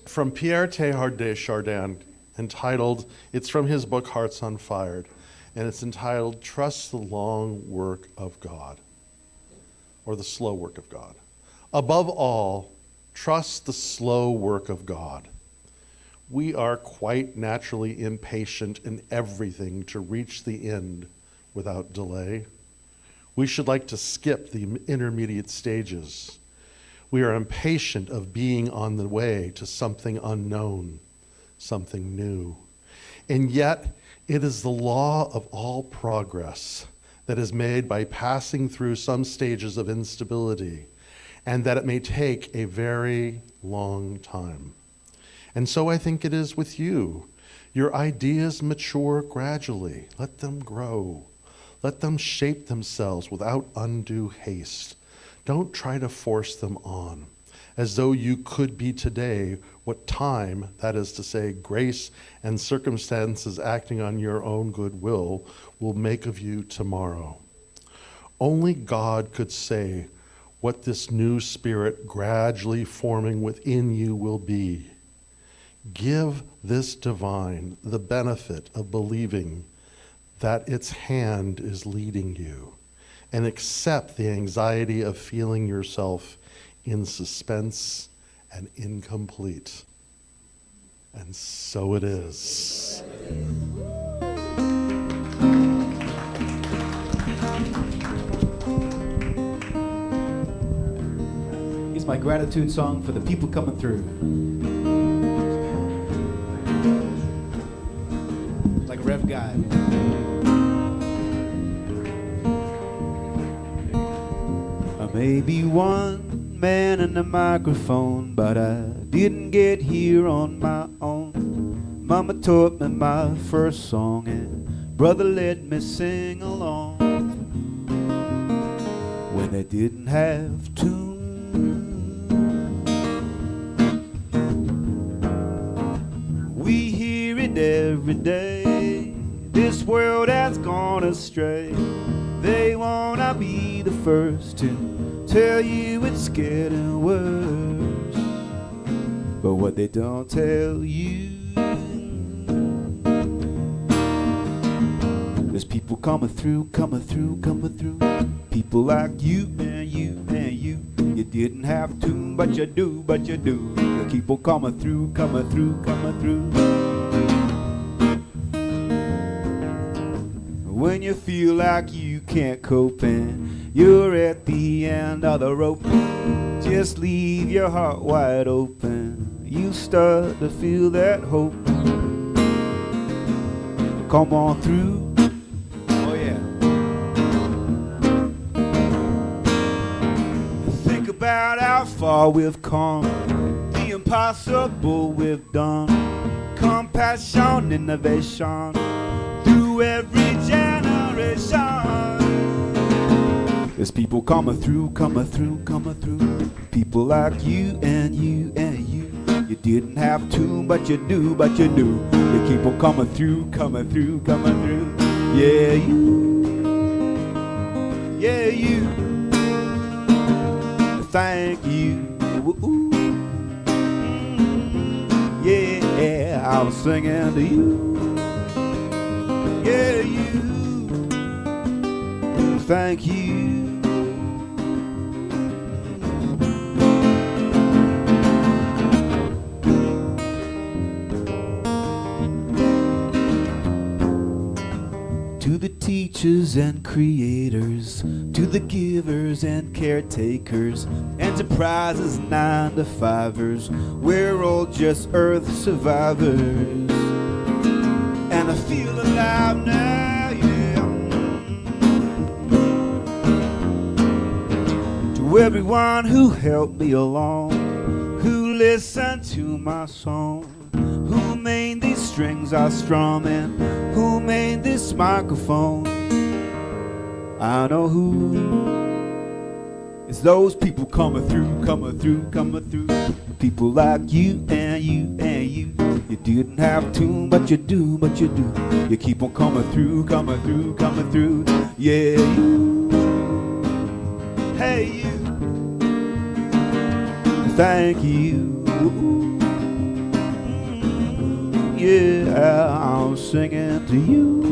from Pierre Teilhard de Chardin, entitled, it's from his book Hearts on Fire. And it's entitled, Trust the Long Work of God, or the Slow Work of God. Above all, trust the slow work of God. We are quite naturally impatient in everything to reach the end without delay. We should like to skip the intermediate stages. We are impatient of being on the way to something unknown, something new. And yet, it is the law of all progress that is made by passing through some stages of instability, and that it may take a very long time. And so I think it is with you. Your ideas mature gradually. Let them grow. Let them shape themselves without undue haste. Don't try to force them on. as though you could be today what time, that is to say, grace and circumstances acting on your own good will make of you tomorrow. Only God could say what this new spirit gradually forming within you will be. Give this divine the benefit of believing that its hand is leading you, and accept the anxiety of feeling yourself in suspense and incomplete. And so it is. Here's my gratitude song for the people coming through. Like a rev guy. I may be one man in the microphone, but I didn't get here on my own. Mama taught me my first song, and brother let me sing along. When they didn't have tune, we hear it every day. This world has gone astray. They wanna be the first to tell you it's getting worse. But what they don't tell you, there's people coming through, coming through, coming through. People like you and you and you. You didn't have to, but you do, but you do. You keep on coming through, coming through, coming through. When you feel like you can't cope and you're at the end of the rope, just leave your heart wide open. You start to feel that hope. Come on through. Oh yeah. Think about how far we've come, the impossible we've done. Compassion, innovation, through every generation. There's people coming through, coming through, coming through. People like you and you and you. You didn't have to, but you do, but you do. You keep on coming through, coming through, coming through. Yeah, you. Yeah, you. Thank you. Ooh. Yeah, I'm singing to you. Yeah, you. Thank you. To the teachers and creators, to the givers and caretakers, enterprises, 9 to 5ers, we're all just earth survivors. And I feel alive now, yeah. To everyone who helped me along, who listened to my song, who made these strings I strum, and who made this microphone. I know who. It's those people coming through, coming through, coming through. People like you and you and you. You didn't have to, but you do, but you do. You keep on coming through, coming through, coming through. Yeah, you. Hey, you. Thank you. Yeah, I'm singing to you.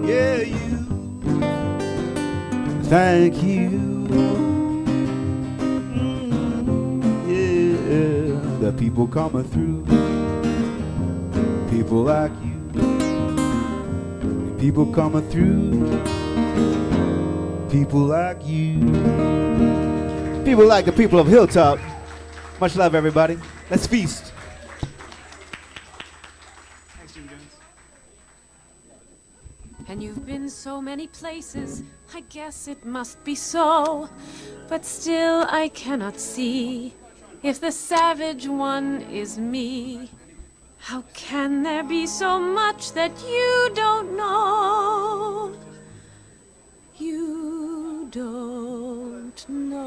Yeah, you. Thank you. Yeah, the people coming through. People like you. People coming through. People like you. People like the people of Hilltop. Much love, everybody. Let's feast. And you've been so many places, I guess it must be so. But still I cannot see if the savage one is me. How can there be so much that you don't know? You don't know.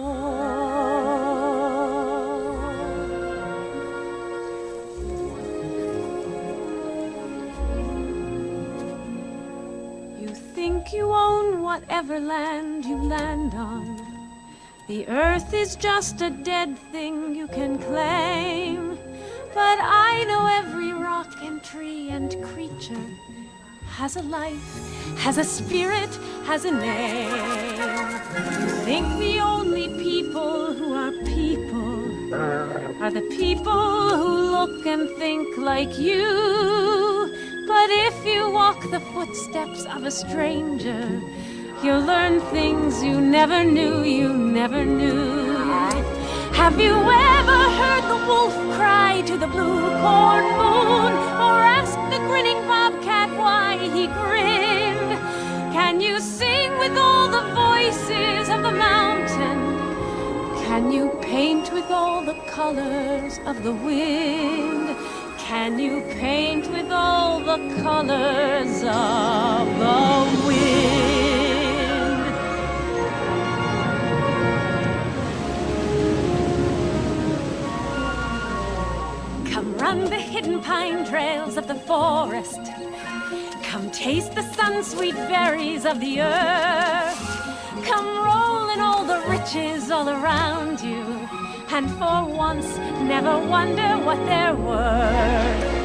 think you own whatever land you land on. The earth is just a dead thing you can claim. But I know every rock and tree and creature has a life, has a spirit, has a name. You think the only people who are people are the people who look and think like you. But if you walk the footsteps of a stranger, you'll learn things you never knew, you never knew. Have you ever heard the wolf cry to the blue corn moon, or ask the grinning bobcat why he grinned? Can you sing with all the voices of the mountain? Can you paint with all the colors of the wind? Can you paint with all the colors of the wind? Come run the hidden pine trails of the forest. Come taste the sun-sweet berries of the earth. Come roll in all the riches all around you, and for once never wonder what they're worth.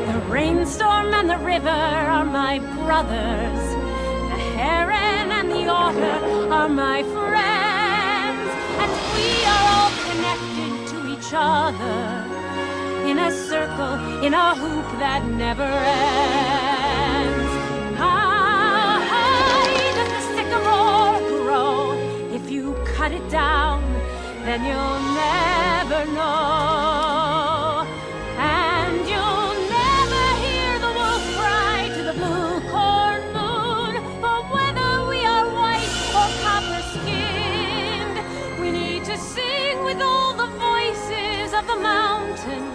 The rainstorm and the river are my brothers. The heron and the otter are my friends. And we are all connected to each other in a circle, in a hoop that never ends. How high does the sycamore grow? If you cut it down, then you'll never know. And you'll never hear the wolf cry to the blue corn moon. For whether we are white or copper-skinned, we need to sing with all the voices of the mountain.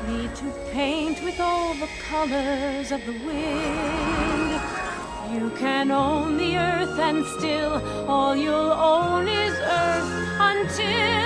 Need to paint with all the colors of the wind. You can own the earth, and still all you'll own is earth until